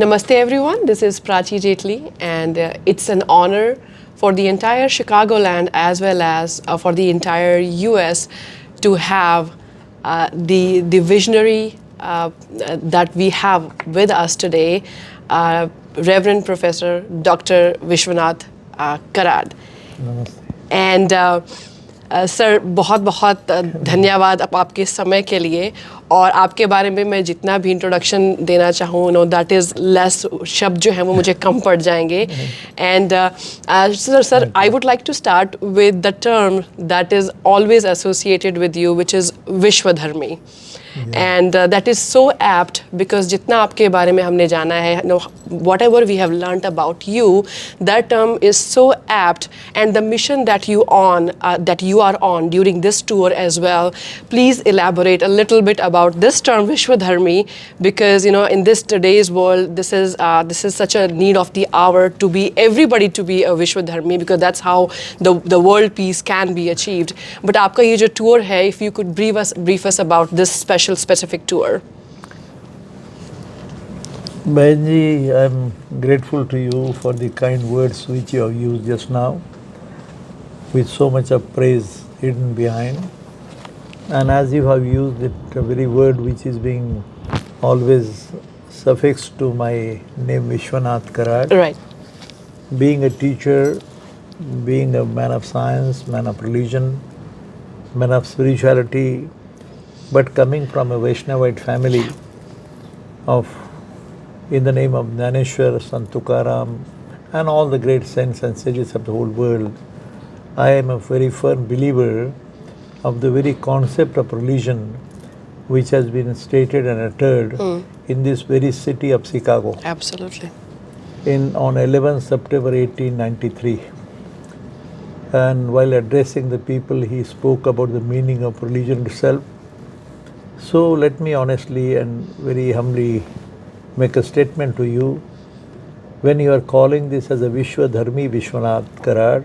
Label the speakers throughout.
Speaker 1: Namaste everyone, this is Prachi Jetli and it's an honor for the entire Chicagoland as well as for the entire US to have the visionary that we have with us today, Reverend Professor Dr. Vishwanath Karad.
Speaker 2: Namaste.
Speaker 1: And sir बहुत बहुत धन्यवाद आपके समय के लिए और आपके बारे में मैं जितना भी इंट्रोडक्शन देना चाहूँ दैट इज़ लेस शब्द जो हैं वो मुझे कम पड़ जाएंगे and sir I would like to start with the term that is always associated with you which is विश्वधर्मी and that is so apt because jitna aapke bare mein humne jana hai, whatever we have learnt about you, that term is so apt, and the mission that you are on during this tour as well. Please elaborate a little bit about this term Vishwadharmi, because in this today's world this is such a need of the hour to be everybody to be a Vishwadharmi, because that's how the world peace can be achieved. But aapka ye jo tour hai, if you could brief us about this specific tour.
Speaker 2: Benji, I'm grateful to you for the kind words which you have used just now, with so much of praise hidden behind. And as you have used it, a very word which is being always suffixed to my name, Vishwanath Karad.
Speaker 1: Right.
Speaker 2: Being a teacher, being a man of science, man of religion, man of spirituality, but coming from a Vaishnavite family in the name of Jnaneshwar, Sant Tukaram, and all the great saints and sages of the whole world, I am a very firm believer of the very concept of religion which has been stated and uttered in this very city of Chicago.
Speaker 1: Absolutely.
Speaker 2: On 11 September 1893. And while addressing the people, he spoke about the meaning of religion itself. So let me honestly and very humbly make a statement to you. When you are calling this as a Vishwadharmi Vishwanath Karad,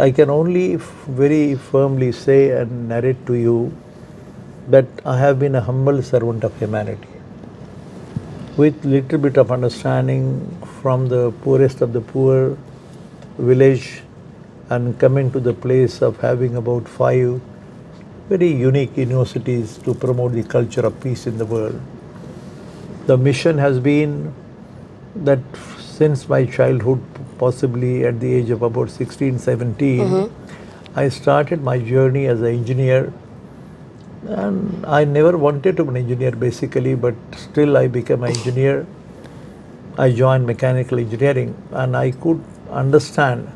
Speaker 2: I can only very firmly say and narrate to you that I have been a humble servant of humanity, with little bit of understanding from the poorest of the poor village, and coming to the place of having about 5 very unique universities to promote the culture of peace in the world. The mission has been that since my childhood, possibly at the age of about 16, 17, I started my journey as an engineer. And I never wanted to be an engineer basically, but still I became an engineer. I joined mechanical engineering, and I could understand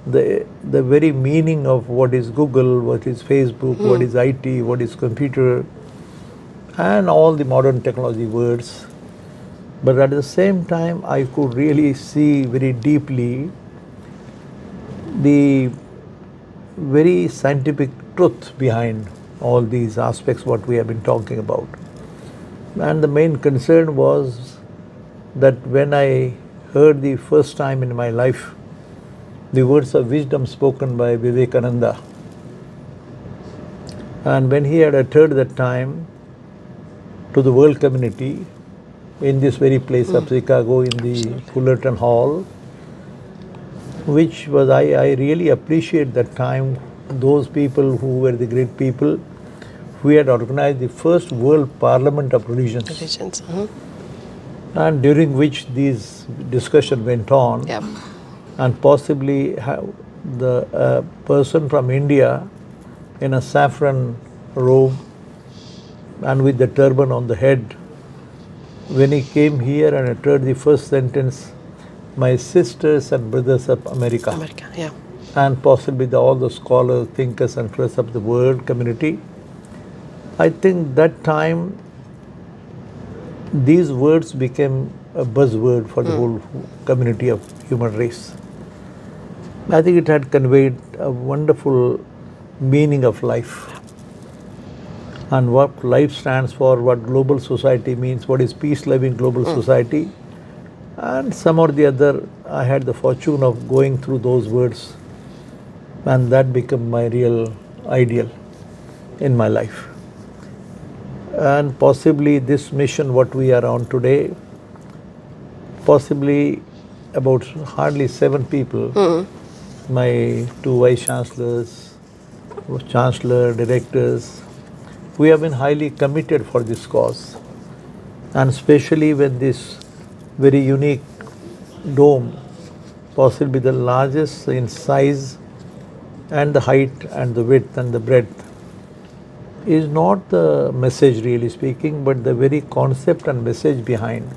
Speaker 2: the very meaning of what is Google, what is Facebook, what is IT, what is computer, and all the modern technology words. But at the same time, I could really see very deeply the very scientific truth behind all these aspects what we have been talking about. And the main concern was that when I heard the first time in my life the words of wisdom spoken by Vivekananda, and when he had uttered that time to the world community in this very place of Chicago, in the Fullerton Hall, which was, I really appreciate that time, those people who were the great people who had organized the first World Parliament of Religions. And during which these discussion went on.
Speaker 1: Yep.
Speaker 2: And possibly the person from India in a saffron robe and with the turban on the head, when he came here and uttered the first sentence, "My sisters and brothers of America,"
Speaker 1: Yeah.
Speaker 2: and possibly all the scholars, thinkers and philosophers of the world community, I think that time these words became a buzzword for the whole community of human race. I think it had conveyed a wonderful meaning of life, and what life stands for, what global society means, what is peace-loving global society. And some or the other, I had the fortune of going through those words, and that became my real ideal in my life. And possibly this mission what we are on today possibly about hardly 7 people, my 2 vice chancellors, chancellor, directors, we have been highly committed for this cause. And especially when this very unique dome, possibly the largest in size and the height and the width and the breadth, is not the message really speaking, but the very concept and message behind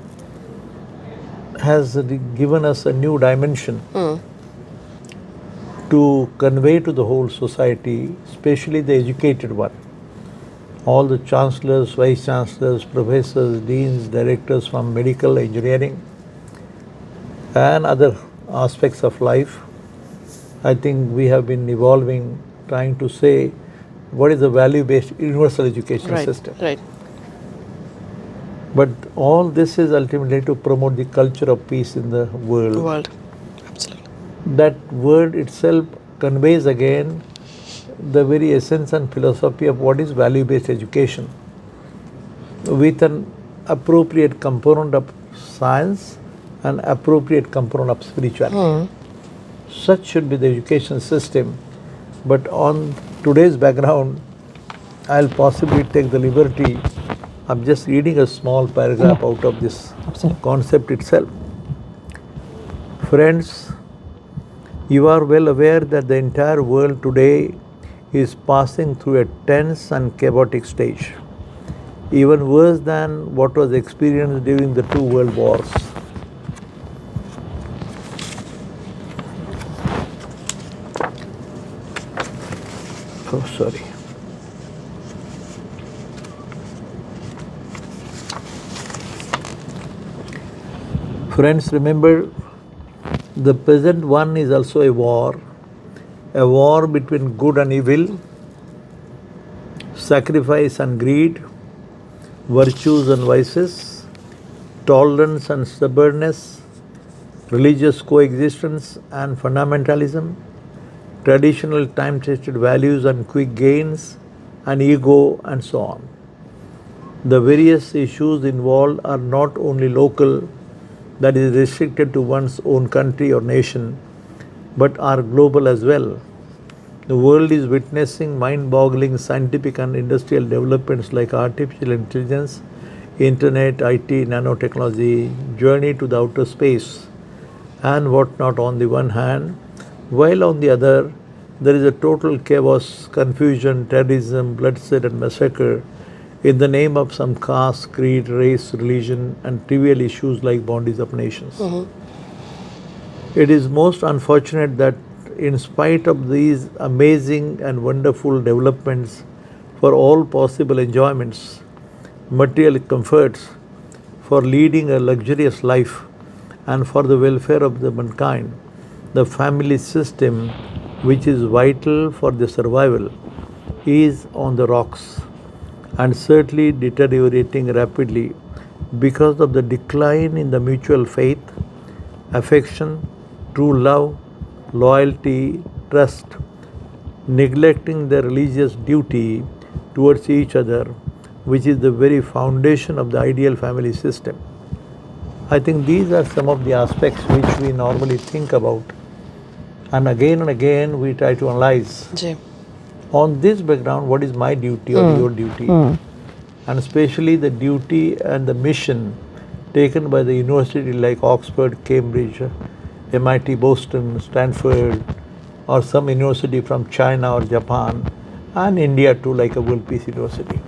Speaker 2: has given us a new dimension to convey to the whole society, especially the educated one. All the chancellors, vice chancellors, professors, deans, directors from medical, engineering, and other aspects of life. I think we have been evolving, trying to say what is the value-based universal education system.
Speaker 1: Right.
Speaker 2: But all this is ultimately to promote the culture of peace in the world.
Speaker 1: Absolutely.
Speaker 2: That word itself conveys again the very essence and philosophy of what is value-based education, with an appropriate component of science and appropriate component of spirituality. Such should be the education system. But on today's background, I'll possibly take the liberty of just reading a small paragraph out of this concept itself. Friends, you are well aware that the entire world today is passing through a tense and chaotic stage, even worse than what was experienced during the 2 world wars. Oh, sorry. Friends, remember, the present one is also a war between good and evil, sacrifice and greed, virtues and vices, tolerance and stubbornness, religious coexistence and fundamentalism, traditional time-tested values and quick gains, and ego, and so on. The various issues involved are not only local, that is restricted to one's own country or nation, but are global as well. The world is witnessing mind-boggling scientific and industrial developments like artificial intelligence, internet, IT, nanotechnology, journey to the outer space, and whatnot on the one hand, while on the other, there is a total chaos, confusion, terrorism, bloodshed and massacre in the name of some caste, creed, race, religion, and trivial issues like boundaries of nations. It is most unfortunate that in spite of these amazing and wonderful developments for all possible enjoyments, material comforts, for leading a luxurious life, and for the welfare of the mankind, the family system, which is vital for the survival, is on the rocks and certainly deteriorating rapidly because of the decline in the mutual faith, affection, true love, loyalty, trust, neglecting the religious duty towards each other, which is the very foundation of the ideal family system. I think these are some of the aspects which we normally think about, and again we try to analyze. On this background, what is my duty or your duty, and especially the duty and the mission taken by the university like Oxford, Cambridge, MIT, Boston, Stanford, or some university from China or Japan, and India too, like a World Peace University.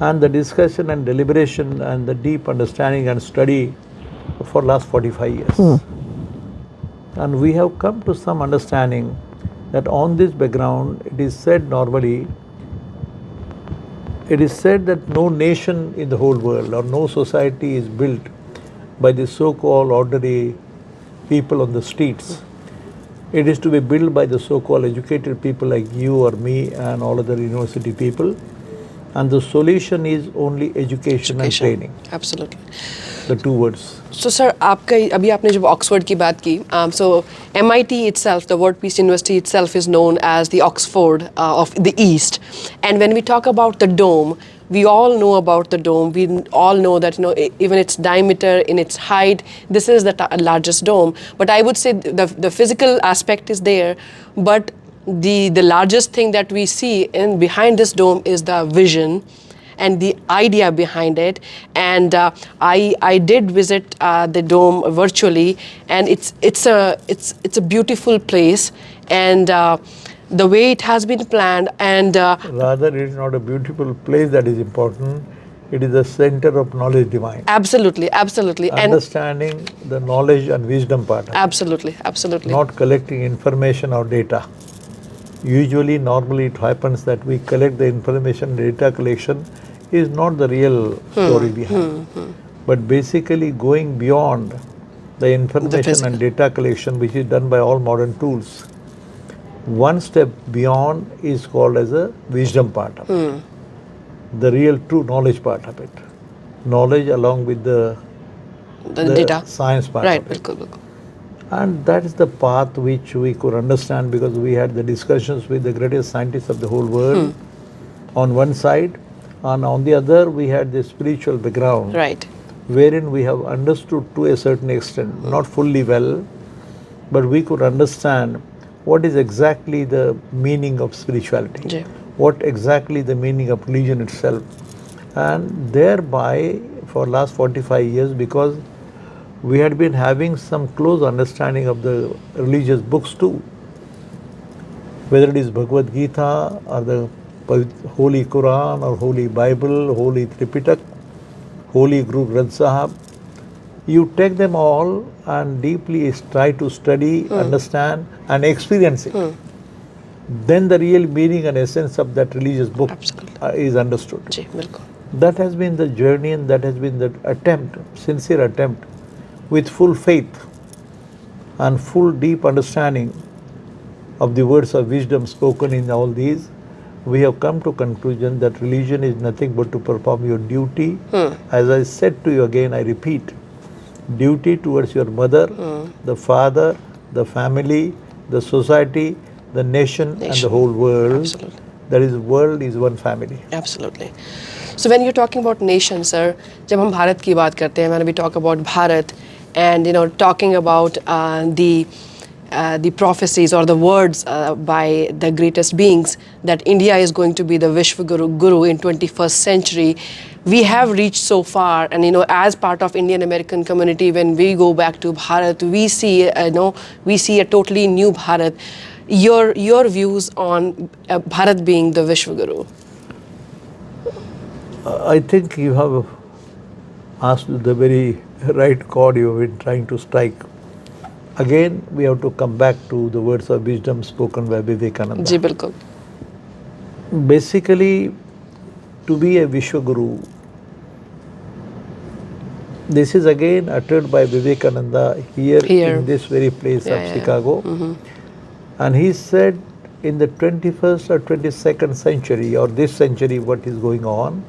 Speaker 2: And the discussion and deliberation and the deep understanding and study for last 45 years. And we have come to some understanding that on this background, it is said normally, it is said that no nation in the whole world or no society is built by the so-called ordinary people on the streets. It is to be built by the so-called educated people like you or me and all other university people. And the solution is only education and training.
Speaker 1: Absolutely.
Speaker 2: The 2 words.
Speaker 1: So sir, अभी आपने जब Oxford की बात की, so MIT itself, the World Peace University itself is known as the Oxford of the East. And when we talk about the dome, We all know about the dome. We all know that, even its diameter, in its height, this is the largest dome. But I would say the physical aspect is there, but the largest thing that we see in behind this dome is the vision and the idea behind it. And I did visit the dome virtually, and it's a beautiful place, and the way it has been planned, and
Speaker 2: Rather, it is not a beautiful place that is important. It is the center of knowledge divine.
Speaker 1: absolutely, absolutely, and
Speaker 2: Understanding the knowledge and wisdom part of it,
Speaker 1: absolutely, absolutely,
Speaker 2: not collecting information or data. Usually, normally it happens that we collect the information, data collection is not the real story behind. But basically going beyond the information
Speaker 1: physical.
Speaker 2: and data collection, which is done by all modern tools, one step beyond is called as a wisdom part of it. The real true knowledge part of it. Knowledge along with the
Speaker 1: data.
Speaker 2: science part
Speaker 1: Right,
Speaker 2: of it.
Speaker 1: bilkul, bilkul.
Speaker 2: And that is the path which we could understand because we had the discussions with the greatest scientists of the whole world on one side, and on the other we had the spiritual background,
Speaker 1: Right.
Speaker 2: wherein we have understood to a certain extent, not fully well, but we could understand what is exactly the meaning of spirituality,
Speaker 1: Ji.
Speaker 2: what exactly the meaning of religion itself. And thereby, for last 45 years, because we had been having some close understanding of the religious books too, whether it is Bhagavad Gita or the Holy Quran or Holy Bible, Holy Tripitak, Holy Guru Granth Sahib. You take them all and deeply try to study, understand and experience it. Then the real meaning and essence of that religious book
Speaker 1: Absolutely.
Speaker 2: is understood.
Speaker 1: Ji, bilkul.
Speaker 2: That has been the journey and that has been the attempt, sincere attempt, with full faith and full deep understanding of the words of wisdom spoken in all these. We have come to conclusion that religion is nothing but to perform your duty. As I said to you again, I repeat, duty towards your mother, the father, the family, the society, the nation and the whole world.
Speaker 1: Absolutely.
Speaker 2: That is, world is one family.
Speaker 1: Absolutely. So when you're talking about nation, sir, जब हम भारत की बात करते हैं, when we talk about Bharat, and talking about the prophecies or the words by the greatest beings that India is going to be the Vishwa Guru in 21st century, we have reached so far, and as part of Indian American community, when we go back to Bharat, we see we see a totally new Bharat. Your views on Bharat being the Vishwa Guru?
Speaker 2: I think you have asked the very right chord you have been trying to strike. Again, we have to come back to the words of wisdom spoken by Vivekananda.
Speaker 1: जी बिल्कुल.
Speaker 2: Basically, to be a Vishwaguru, this is again uttered by Vivekananda here. In this very place of Chicago. And he said, in the 21st or 22nd century, or this century, what is going on,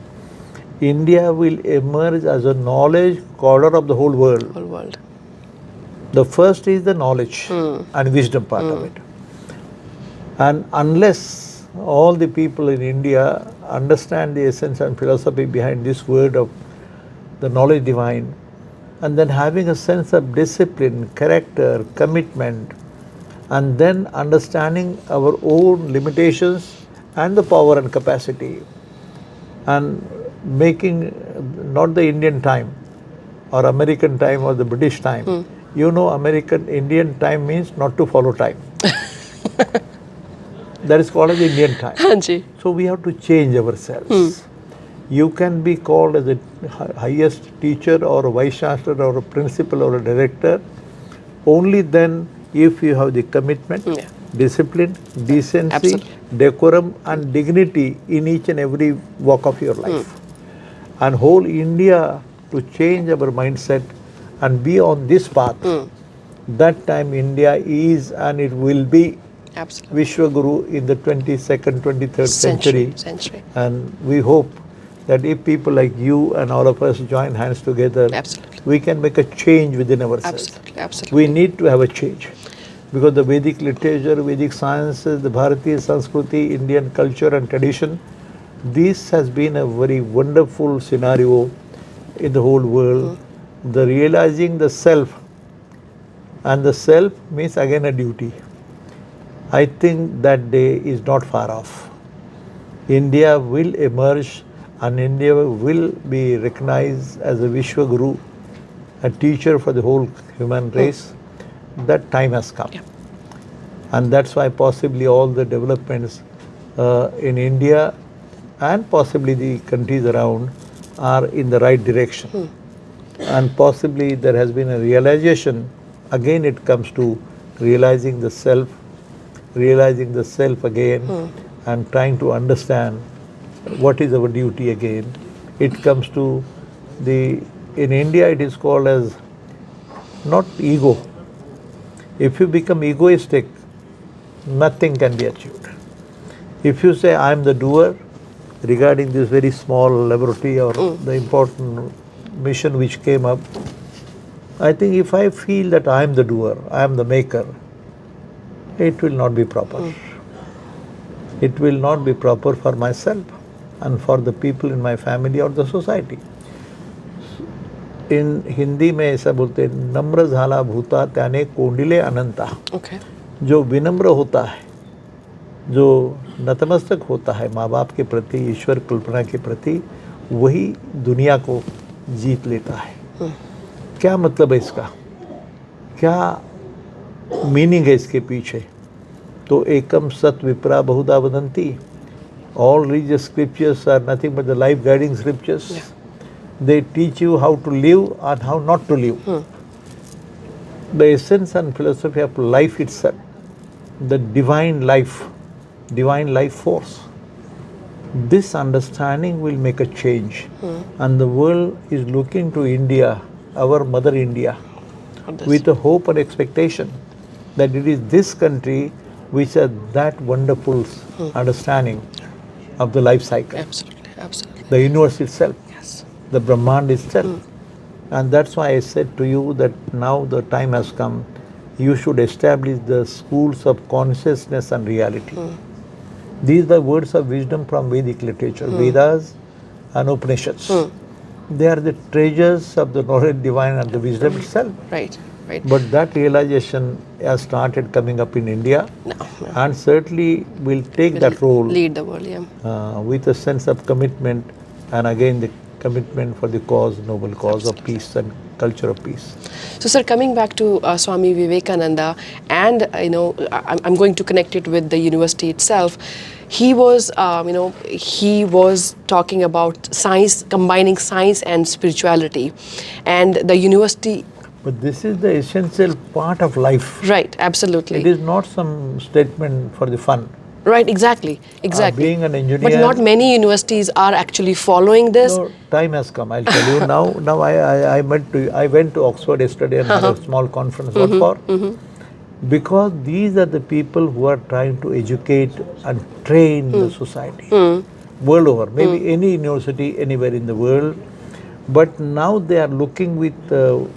Speaker 2: India will emerge as a knowledge corridor of the whole world.
Speaker 1: Whole world.
Speaker 2: The first is the knowledge and wisdom part of it. And unless all the people in India understand the essence and philosophy behind this word of the knowledge divine, and then having a sense of discipline, character, commitment, and then understanding our own limitations and the power and capacity, and making not the Indian time or American time or the British time. Indian time means not to follow time. That is called as Indian time.
Speaker 1: हाँ.
Speaker 2: So we have to change ourselves. You can be called as a highest teacher or a vice chancellor or a principal or a director only then if you have the commitment, discipline, decency, decorum and dignity in each and every walk of your life. And whole India to change our mindset and be on this path, that time India is and it will be Vishwaguru in the 22nd, 23rd century. And we hope that if people like you and all of us join hands together, we can make a change within ourselves. We need to have a change. Because the Vedic literature, Vedic sciences, the Bharatiya Sanskriti, Indian culture and tradition This has been a very wonderful scenario in the whole world. The realizing the self, and the self means again a duty. I think that day is not far off. India will emerge and India will be recognized as a Vishwa Guru, a teacher for the whole human race. That time has come.
Speaker 1: Yeah.
Speaker 2: And that's why possibly all the developments in India and possibly the countries around are in the right direction. And possibly there has been a realization, again it comes to realizing the self again, and trying to understand what is our duty again. It comes to in India it is called as not ego. If you become egoistic, nothing can be achieved. If you say I am the doer regarding this very small laboratory or the important mission which came up, I think if I feel that I am the doer, I am the maker, it will not be proper. It will not be proper for myself and for the people in my family or the society. In Hindi में ऐसा बोलते हैं, नम्र झाला भूता त्याने कोंडिले अनंता.
Speaker 1: Okay.
Speaker 2: जो विनम्र होता है, जो नतमस्तक होता है माँ बाप के प्रति, ईश्वर कल्पना के प्रति, वही दुनिया को जीत लेता है. क्या मतलब है इसका, क्या मीनिंग है इसके पीछे? तो एकम सत विप्रा बहुधा वदंती. All religious scriptures are nothing but the life guiding scriptures.
Speaker 1: Yeah.
Speaker 2: They teach you how to live and how not to live. The essence and philosophy of life itself, the divine life force. This understanding will make a change. And the world is looking to India, our mother India, with a hope and expectation that it is this country which has that wonderful understanding of the life cycle.
Speaker 1: Absolutely, absolutely.
Speaker 2: The universe itself,
Speaker 1: Yes.
Speaker 2: the Brahmand itself. And that's why I said to you that now the time has come, you should establish the schools of consciousness and reality. These are the words of wisdom from Vedic literature, Vedas and Upanishads. They are the treasures of the knowledge divine and the wisdom itself.
Speaker 1: Right, right.
Speaker 2: But that realization has started coming up in India, and certainly will take that role
Speaker 1: Lead the world, yeah.
Speaker 2: with a sense of commitment, and again the commitment for the cause, noble cause of peace and culture of peace.
Speaker 1: So, sir, coming back to Swami Vivekananda, and I'm going to connect it with the university itself. He was, he was talking about science, combining science and spirituality, and the university.
Speaker 2: But this is the essential part of life.
Speaker 1: Right, absolutely.
Speaker 2: It is not some statement for the fun.
Speaker 1: Right, exactly.
Speaker 2: Being an engineer.
Speaker 1: But not many universities are actually following this.
Speaker 2: No, time has come. I'll tell you now. Now I went to Oxford yesterday and had a small conference. What for? Because these are the people who are trying to educate and train the society world over. Maybe any university anywhere in the world. But now they are looking with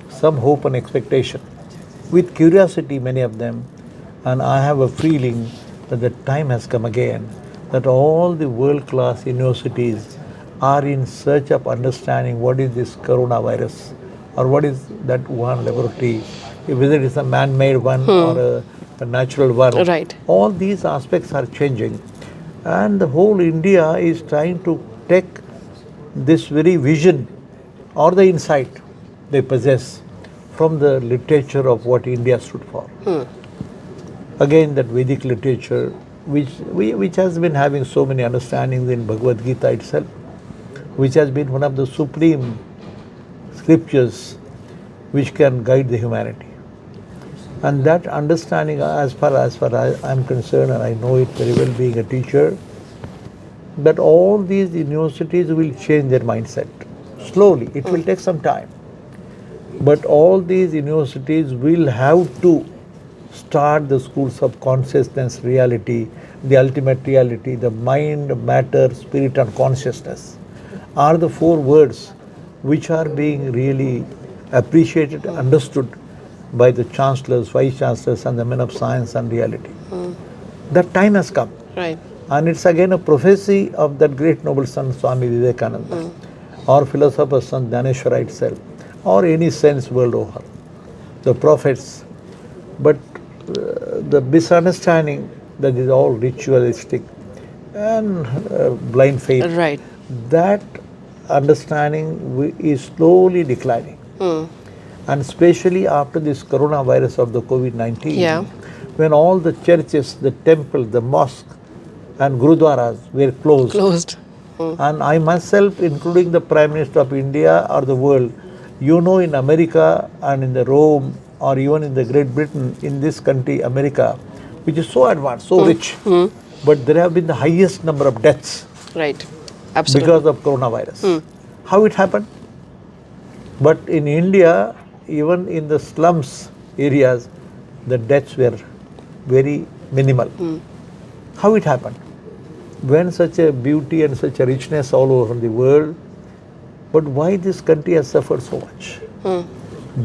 Speaker 2: some hope and expectation, with curiosity, many of them. And I have a feeling that the time has come again, that all the world-class universities are in search of understanding what is this coronavirus, or what is that Wuhan laboratory, whether it is a man-made one or a natural one.
Speaker 1: Right.
Speaker 2: All these aspects are changing. And the whole India is trying to take this very vision or the insight they possess from the literature of what India stood for. Again, that Vedic literature, which has been having so many understandings in Bhagavad Gita itself, which has been one of the supreme scriptures which can guide the humanity. And that understanding, as far as I am concerned, and I know it very well being a teacher, that all these universities will change their mindset. Slowly, it will take some time. But all these universities will have to start the schools of consciousness, reality, the ultimate reality, the mind, matter, spirit and consciousness are the four words which are being really appreciated, understood by the chancellors, vice chancellors and the men of science and reality. That time has come.
Speaker 1: Right.
Speaker 2: And it's again a prophecy of that great noble son Swami Vivekananda, or philosopher son Dhaneshwara itself, or any saints world over, the prophets. But the misunderstanding that is all ritualistic and blind faith,
Speaker 1: Right.
Speaker 2: that understanding is slowly declining. And especially after this coronavirus of the COVID-19,
Speaker 1: Yeah.
Speaker 2: when all the churches, the temple, the mosque and gurudwaras were closed.
Speaker 1: Closed.
Speaker 2: And I myself, including the Prime Minister of India or the world, in America and in the Rome or even in the Great Britain, in this country, America, which is so advanced, so rich, but there have been the highest number of deaths
Speaker 1: Right. Absolutely.
Speaker 2: because of coronavirus. How it happened? But in India, even in the slums areas, the deaths were very minimal. How it happened? When such a beauty and such a richness all over the world, but why this country has suffered so much?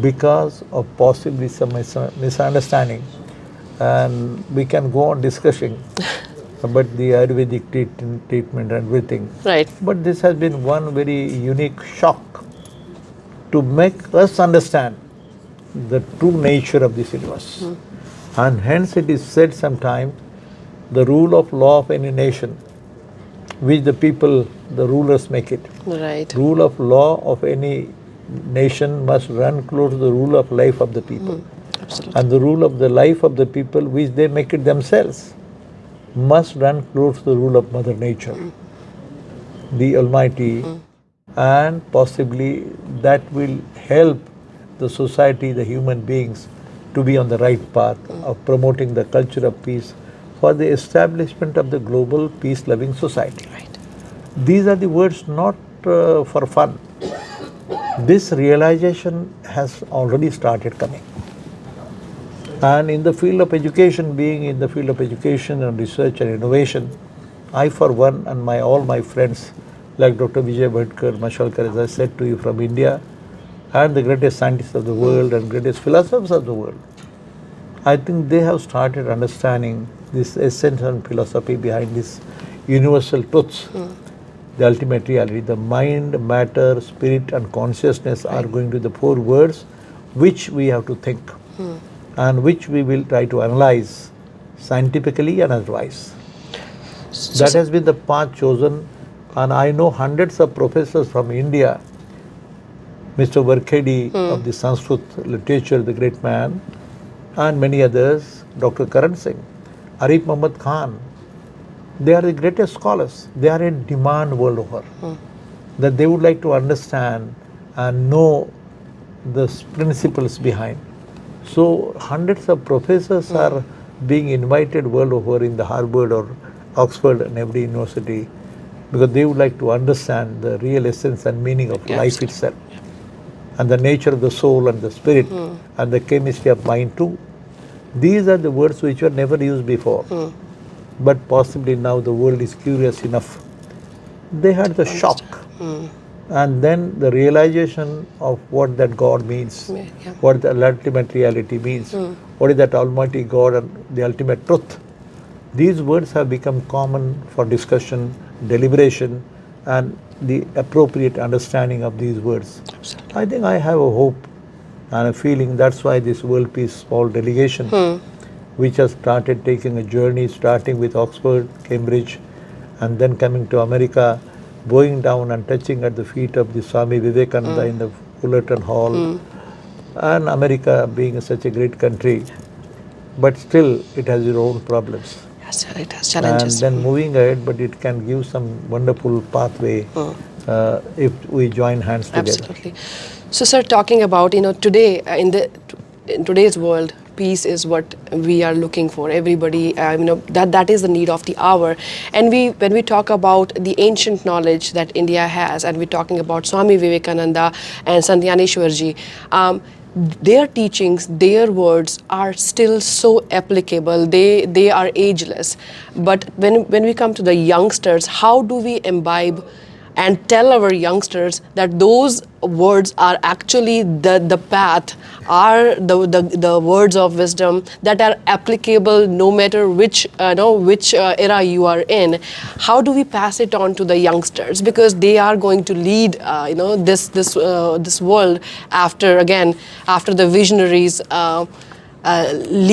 Speaker 2: Because of possibly some misunderstanding. And we can go on discussing about the Ayurvedic treatment and everything.
Speaker 1: Right.
Speaker 2: But this has been one very unique shock to make us understand the true nature of this universe. And hence it is said sometime, the rule of law of any nation, which the people, the rulers make it.
Speaker 1: Right.
Speaker 2: Rule of law of any nation must run close to the rule of life of the people.
Speaker 1: Absolutely.
Speaker 2: And the rule of the life of the people, which they make it themselves, must run close to the rule of Mother Nature, the Almighty, and possibly that will help the society, the human beings, to be on the right path of promoting the culture of peace for the establishment of the global peace-loving society.
Speaker 1: Right.
Speaker 2: These are the words not for fun. This realization has already started coming. And in the field of education, being in the field of education and research and innovation, I for one and all my friends like Dr. Vijay Mashalkar, as I said to you, from India, and the greatest scientists of the world and greatest philosophers of the world, I think they have started understanding this essence and philosophy behind this universal truths, the ultimate reality. The mind, matter, spirit and consciousness are going to the four words which we have to think and which we will try to analyze scientifically and otherwise. That has been the path chosen, and I know hundreds of professors from India, Mr. Varkhedi of the Sanskrit literature, the great man, and many others, Dr. Karan Singh, Arif Muhammad Khan, they are the greatest scholars. They are in demand world over. That they would like to understand and know the principles behind. So hundreds of professors are being invited world over in the Harvard or Oxford and every university, because they would like to understand the real essence and meaning of life itself, and the nature of the soul and the spirit and the chemistry of mind too. These are the words which were never used before, but possibly now the world is curious enough. They had the shock, and then the realization of what that God means, what the ultimate reality means, what is that Almighty God and the ultimate truth. These words have become common for discussion, deliberation, and the appropriate understanding of these words.
Speaker 1: Absolutely.
Speaker 2: I think I have a hope and a feeling. That's why this World Peace Small Delegation, which has started taking a journey, starting with Oxford, Cambridge, and then coming to America, going down and touching at the feet of the Swami Vivekananda in the Fullerton Hall, and America being such a great country, but still it has its own problems.
Speaker 1: Yes, it has challenges.
Speaker 2: And then moving ahead, but it can give some wonderful pathway if we join hands together.
Speaker 1: Absolutely. So, sir, talking about, today, in today's world, peace is what we are looking for. Everybody, that is the need of the hour. And when we talk about the ancient knowledge that India has, and we're talking about Swami Vivekananda and Sant Gyaneshwarji, their teachings, their words are still so applicable. They are ageless. But when we come to the youngsters, how do we imbibe and tell our youngsters that those words are actually the path, are the words of wisdom that are applicable no matter which which era you are in. How do we pass it on to the youngsters, because they are going to lead this world after the visionaries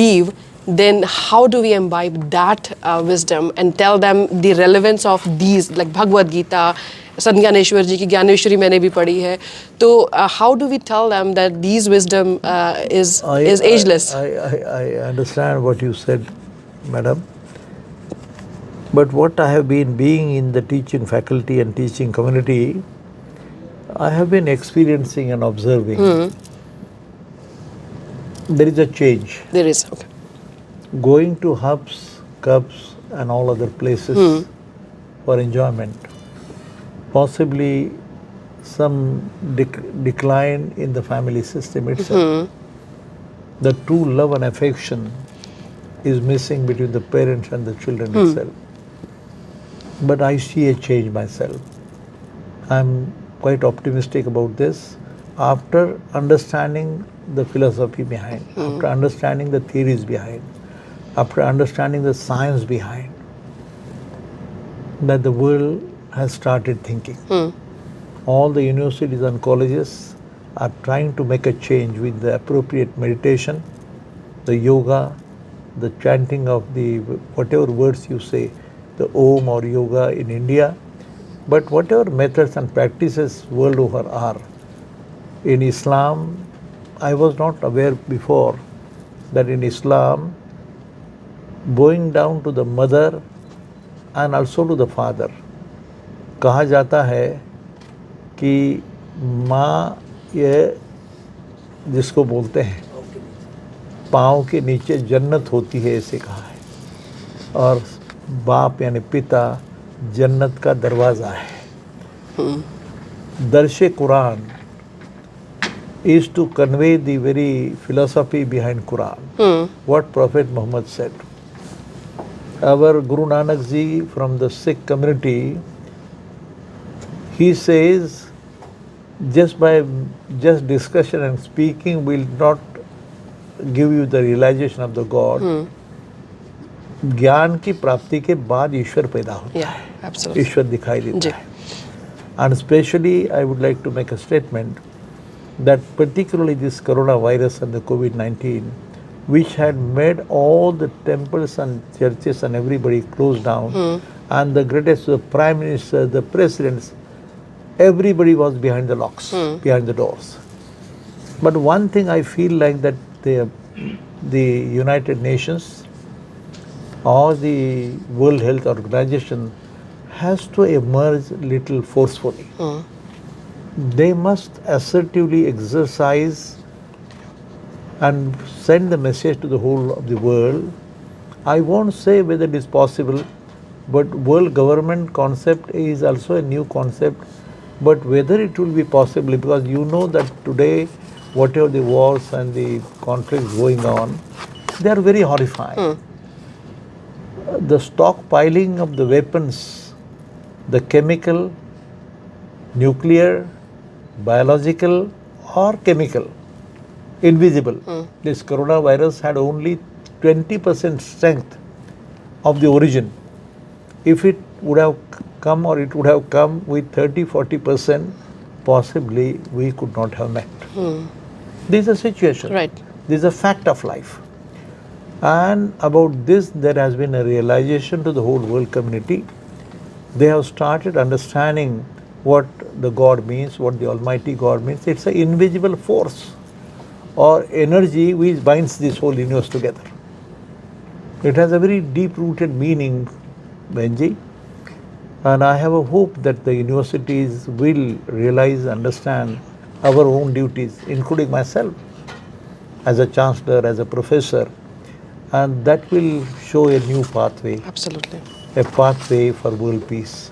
Speaker 1: leave? Then how do we imbibe that wisdom and tell them the relevance of these, like Bhagavad Gita, Sant Gyaneshwar ji की ज्ञानेश्वरी मैंने भी पढ़ी है, तो how do we tell them that these wisdom is ageless?
Speaker 2: I understand what you said, madam. But what I have been being in the teaching faculty and teaching community, I have been experiencing and observing. There is a change.
Speaker 1: There is, okay.
Speaker 2: Going to hubs, cubs, and all other places for enjoyment. Possibly some decline in the family system itself. The true love and affection is missing between the parents and the children itself. But I see a change myself. I'm quite optimistic about this. After understanding the philosophy behind, after understanding the theories behind, after understanding the science behind, that the world has started thinking. All the universities and colleges are trying to make a change with the appropriate meditation, the yoga, the chanting of the whatever words you say, the Om or yoga in India, but whatever methods and practices world over are. In Islam, I was not aware before that in Islam, bowing down to the mother and also to the father, कहा जाता है कि माँ ये जिसको बोलते हैं पाँव के नीचे जन्नत होती है, ऐसे कहा है, और बाप यानी पिता जन्नत का दरवाज़ा है. दर्शे Quran is to convey the very philosophy behind Quran. What Prophet Muhammad said. Our Guru Nanak ji from the Sikh community, he says, just discussion and speaking will not give you the realization of the God. ज्ञान की प्राप्ति के बाद ईश्वर पैदा होता है, ईश्वर दिखाई देता है. And especially I would like to make a statement that particularly this coronavirus and the COVID-19, which had made all the temples and churches and everybody closed down, and the greatest, the prime minister, the presidents, everybody was behind the locks, behind the doors. But one thing I feel like that the United Nations or the World Health Organization has to emerge little forcefully. They must assertively exercise and send the message to the whole of the world. I won't say whether it is possible, but world government concept is also a new concept. But whether it will be possible, because you know that today, whatever the wars and the conflicts going on, they are very horrifying. The stockpiling of the weapons, the chemical, nuclear, biological or chemical, invisible. This coronavirus had only 20% strength of the origin. If it would have come or it would have come with 30-40%, possibly we could not have met. This is a situation.
Speaker 1: Right.
Speaker 2: This is a fact of life. And about this, there has been a realization to the whole world community. They have started understanding what the God means, what the Almighty God means. It's an invisible force or energy which binds this whole universe together. It has a very deep-rooted meaning, Benji. And I have a hope that the universities will realize, understand our own duties, including myself as a chancellor, as a professor, and that will show a new pathway.
Speaker 1: Absolutely.
Speaker 2: A pathway for world peace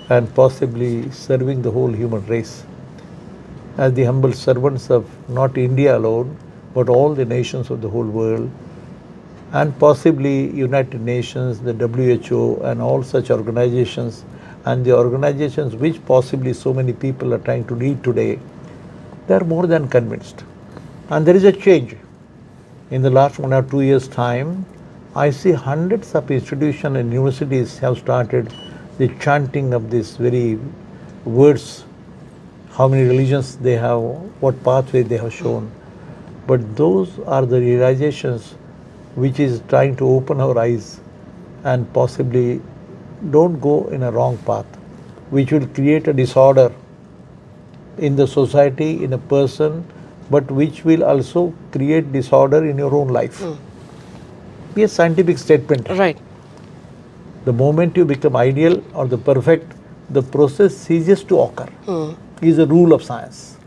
Speaker 2: and possibly serving the whole human race as the humble servants of not India alone, but all the nations of the whole world, and possibly United Nations, the WHO and all such organizations and the organizations which possibly so many people are trying to lead today, they are more than convinced. And there is a change. In the last 1 or 2 years' time, I see hundreds of institutions and universities have started the chanting of these very words, how many religions they have, what pathway they have shown. But those are the realizations which is trying to open our eyes and possibly don't go in a wrong path, which will create a disorder in the society, in a person, but which will also create disorder in your own life. Be a scientific statement.
Speaker 1: Right.
Speaker 2: The moment you become ideal or the perfect, the process ceases to occur. Is a rule of science.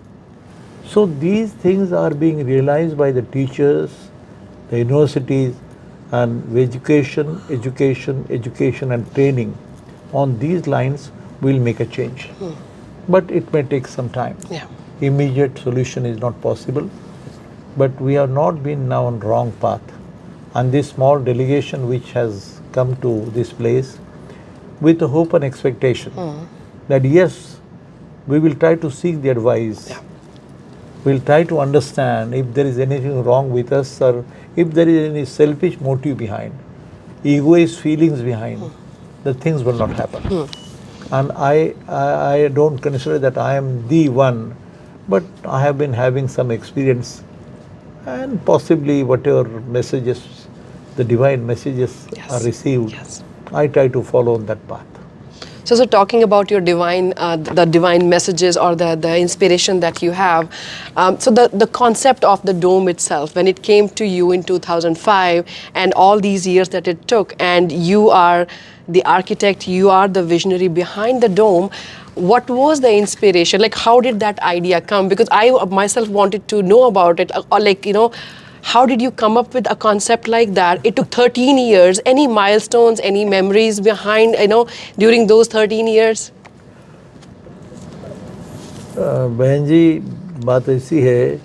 Speaker 2: So these things are being realized by the teachers, the universities, and education, and training on these lines will make a change. But it may take some time.
Speaker 1: Yeah.
Speaker 2: Immediate solution is not possible. But we have not been now on wrong path. And this small delegation which has come to this place with hope and expectation that yes, we will try to seek the advice.
Speaker 1: Yeah.
Speaker 2: We'll try to understand if there is anything wrong with us or if there is any selfish motive behind, egoist feelings behind, the things will not happen. And I don't consider that I am the one, but I have been having some experience and possibly whatever messages, the divine messages are received,
Speaker 1: Yes.
Speaker 2: I try to follow on that path.
Speaker 1: So talking about your divine, the divine messages or the inspiration that you have, so the concept of the dome itself, when it came to you in 2005 and all these years that it took, and you are the architect, you are the visionary behind the dome, what was the inspiration? Like, how did that idea come? Because I myself wanted to know about it, or like, you know, how did you come up with a concept like that? It took 13 years. Any milestones, any memories behind, you know, during those 13 years?
Speaker 2: बहन जी, बात ऐसी है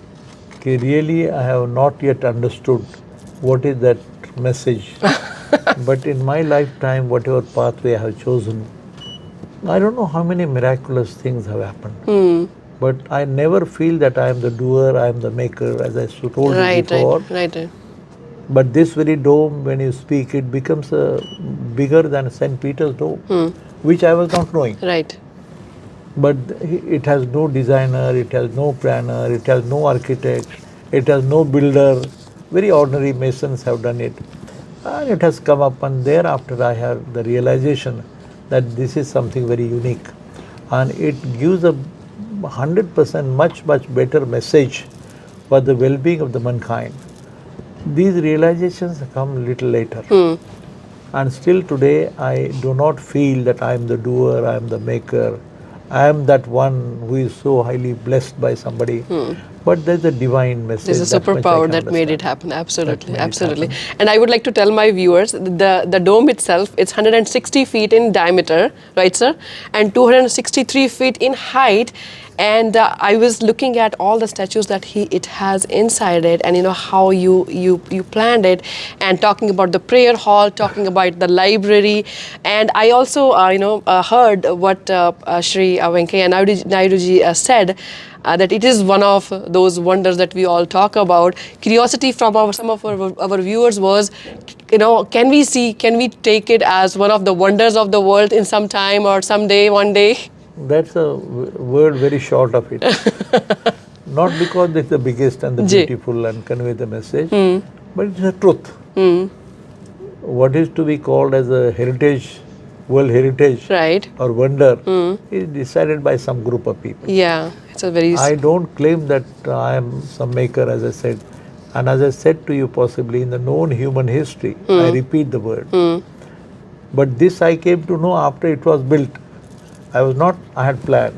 Speaker 2: कि really I have not yet understood what is that message. But in my lifetime, whatever pathway I have chosen, I don't know how many miraculous things have happened. But I never feel that I am the doer, I am the maker, as I told you before.
Speaker 1: Right.
Speaker 2: But this very dome, when you speak, it becomes bigger than St. Peter's Dome, which I was not knowing.
Speaker 1: Right.
Speaker 2: But it has no designer, it has no planner, it has no architect, it has no builder. Very ordinary masons have done it. And it has come up, and thereafter I have the realization that this is something very unique. And it gives a 100% much better message for the well-being of the mankind. These realizations come a little later. And still today I do not feel that I am the doer, I am the maker, I am that one who is so highly blessed by somebody. But there's a divine message.
Speaker 1: There's a superpower that made it happen. Absolutely. And I would like to tell my viewers, the dome itself, it's 160 feet in diameter, right, sir? And 263 feet in height. And I was looking at all the statues that it has inside it, and you know how you planned it, and talking about the prayer hall, talking about the library, and I also heard what Shri Venkaiah Naiduji said. That it is one of those wonders that we all talk about. Curiosity from some of our viewers was, you know, can we take it as one of the wonders of the world in some time or someday, one day?
Speaker 2: That's a word very short of it. Not because it's the biggest and the beautiful and convey the message, but it's the truth. What is to be called as a heritage, world heritage,
Speaker 1: right,
Speaker 2: or wonder is decided by some group of people.
Speaker 1: Yeah, it's a very...
Speaker 2: I don't claim that I am some maker, as I said. And as I said to you, possibly in the known human history, I repeat the word. But this I came to know after it was built. I had planned.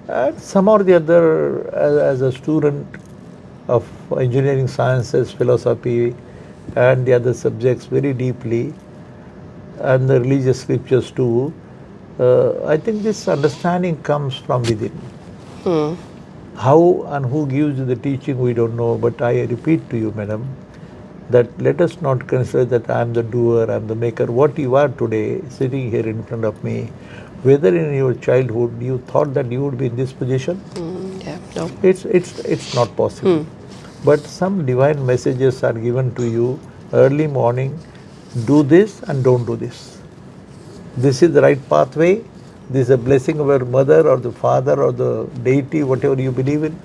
Speaker 2: And somehow or the other, as a student of engineering sciences, philosophy, and the other subjects very deeply, and the religious scriptures too, I think this understanding comes from within. How and who gives you the teaching, we don't know, but I repeat to you, madam, that let us not consider that I am the doer, I am the maker. What you are today, sitting here in front of me, Whether in your childhood you thought that you would be in this position,
Speaker 1: Yeah, no.
Speaker 2: it's not possible. But some divine messages are given to you early morning. Do this and don't do this. This is the right pathway. This is a blessing of your mother or the father or the deity, whatever you believe in.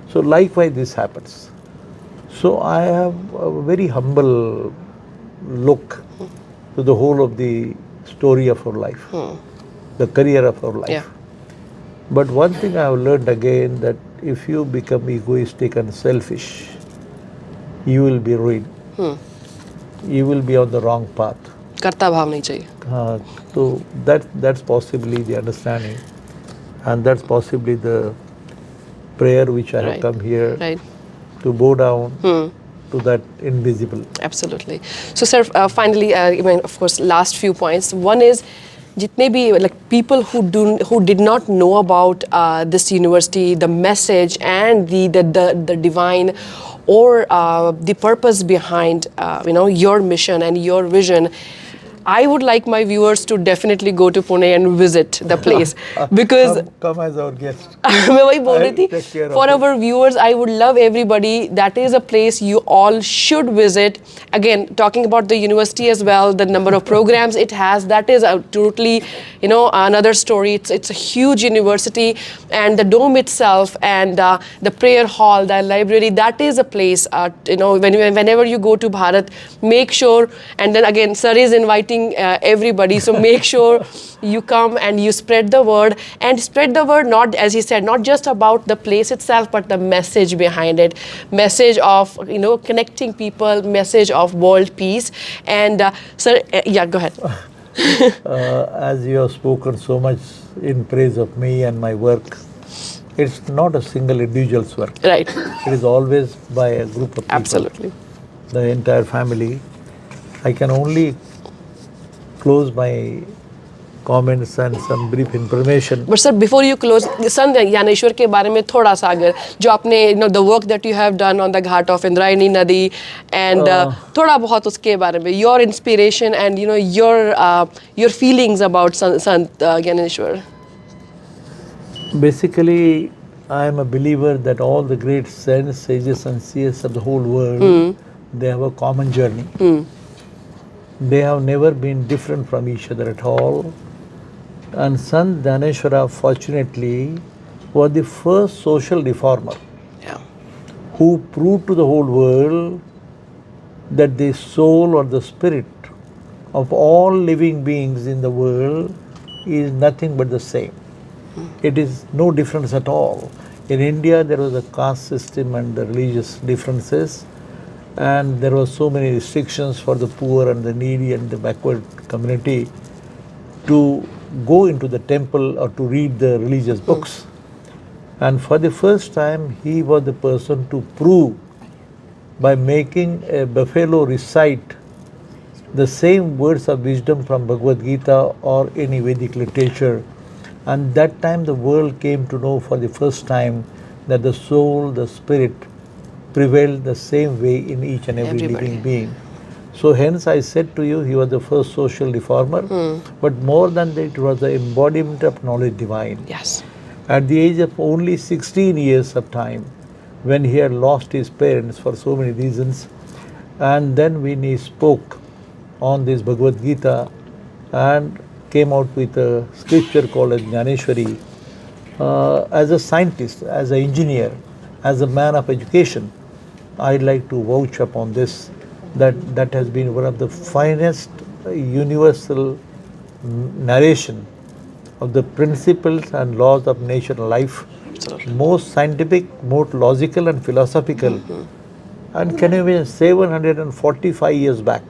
Speaker 2: So likewise this happens. So I have a very humble look to the whole of the story of our life, the career of our life.
Speaker 1: Yeah.
Speaker 2: But one thing I have learned again, that if you become egoistic and selfish, you will be ruined. You will be on the wrong path.
Speaker 1: कर्ता भाव नहीं चाहिए.
Speaker 2: So that's possibly the understanding, and that's possibly the prayer which I have
Speaker 1: Right.
Speaker 2: come here
Speaker 1: Right.
Speaker 2: to bow down to that invisible.
Speaker 1: Absolutely. So, sir, finally, I mean, of course, last few points. One is, jitne bhi like people who did not know about this university, the message and the divine or the purpose behind your mission and your vision. I would like my viewers to definitely go to Pune and visit the place because
Speaker 2: Come as our guest.
Speaker 1: मैं वही बोल रही
Speaker 2: I'll take care
Speaker 1: थी.
Speaker 2: of
Speaker 1: For
Speaker 2: it.
Speaker 1: our viewers, I would love everybody. That is a place you all should visit. Again, talking about the university as well, the number of programs it has, that is totally, another story. It's a huge university, and the dome itself, and the prayer hall, the library. That is a place. Whenever you go to Bharat, make sure. And then again, sir is inviting everybody, so make sure you come and you spread the word, and spread the word, not, as he said, not just about the place itself, but the message behind it, message of connecting people, message of world peace. And sir, yeah, go ahead.
Speaker 2: As you have spoken so much in praise of me and my work, it's not a single individual's work.
Speaker 1: Right.
Speaker 2: It is always by a group of people.
Speaker 1: Absolutely.
Speaker 2: The entire family. I can only close my comments and some brief information.
Speaker 1: But sir, before you close, संत ज्ञानेश्वर के बारे में थोड़ा सा अगर जो आपने the work that you have done on the ghat of Indrayani Nadi, and थोड़ा बहुत उसके बारे में, your inspiration and your feelings about Sant Gyaneshwar.
Speaker 2: Basically, I am a believer that all the great saints, sages and seers of the whole world, they have a common journey. They have never been different from each other at all. And Sant Gyaneshwara, fortunately, was the first social reformer who proved to the whole world that the soul or the spirit of all living beings in the world is nothing but the same. It is no difference at all. In India, there was a caste system and the religious differences, and there were so many restrictions for the poor and the needy and the backward community to go into the temple or to read the religious books. And for the first time, he was the person to prove by making a buffalo recite the same words of wisdom from Bhagavad Gita or any Vedic literature. And that time the world came to know for the first time that the soul, the spirit prevailed the same way in each and every living being. So hence I said to you, he was the first social reformer, but more than that, it was the embodiment of knowledge divine.
Speaker 1: Yes.
Speaker 2: At the age of only 16 years of time, when he had lost his parents for so many reasons, and then when he spoke on this Bhagavad Gita and came out with a scripture called as Jnaneshwari, as a scientist, as an engineer, as a man of education, I'd like to vouch upon this, that has been one of the finest universal narration of the principles and laws of nature and life.
Speaker 1: Absolutely.
Speaker 2: Most scientific, most logical and philosophical. And can you imagine, 745 years back,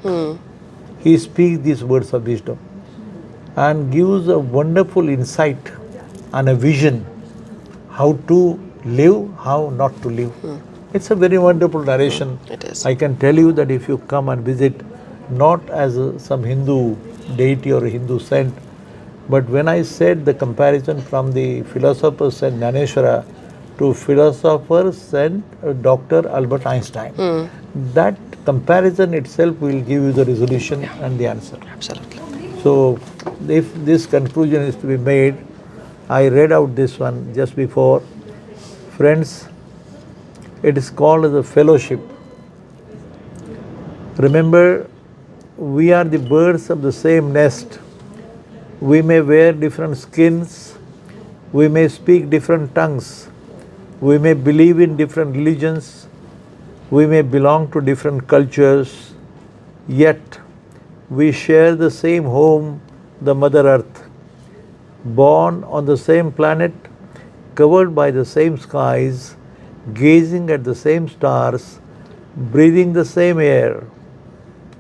Speaker 2: he speaks these words of wisdom and gives a wonderful insight and a vision how to live, how not to live. It's a very wonderful narration.
Speaker 1: It is.
Speaker 2: I can tell you that if you come and visit, not as some Hindu deity or a Hindu saint, but when I said the comparison from the philosopher Saint Jnaneshwara to philosopher Saint Dr. Albert Einstein, that comparison itself will give you the resolution and the answer.
Speaker 1: Absolutely.
Speaker 2: So if this conclusion is to be made, I read out this one just before. Friends, it is called as a fellowship. Remember, we are the birds of the same nest. We may wear different skins, we may speak different tongues, we may believe in different religions, we may belong to different cultures, yet we share the same home, the Mother Earth. Born on the same planet, covered by the same skies, gazing at the same stars, breathing the same air.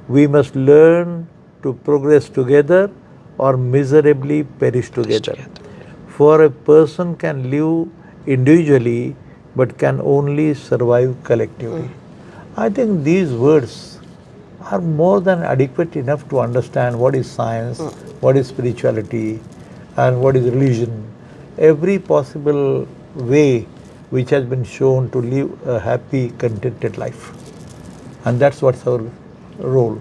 Speaker 2: We must learn to progress together or miserably perish together. For a person can live individually but can only survive collectively. I think these words are more than adequate enough to understand what is science, what is spirituality, and what is religion. Every possible way which has been shown to live a happy, contented life. And that's what's our role.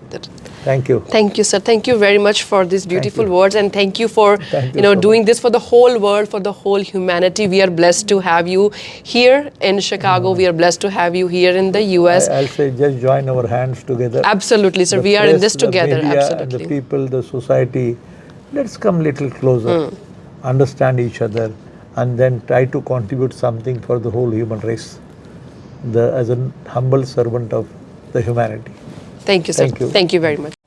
Speaker 2: Thank you.
Speaker 1: Thank you, sir. Thank you very much for these beautiful
Speaker 2: you.
Speaker 1: words, and thank you for
Speaker 2: Thank you so
Speaker 1: doing
Speaker 2: much.
Speaker 1: this for the whole world, for the whole humanity. We are blessed to have you here in Chicago. We are blessed to have you here in the US.
Speaker 2: I'll say just join our hands together.
Speaker 1: Absolutely, sir.
Speaker 2: The
Speaker 1: We are in
Speaker 2: press,
Speaker 1: this
Speaker 2: the
Speaker 1: together.
Speaker 2: media, and the
Speaker 1: Absolutely.
Speaker 2: people, the society, let's come little closer, understand each other, and then try to contribute something for the whole human race. As a humble servant of the humanity.
Speaker 1: Thank you, sir.
Speaker 2: Thank you.
Speaker 1: Thank you very much.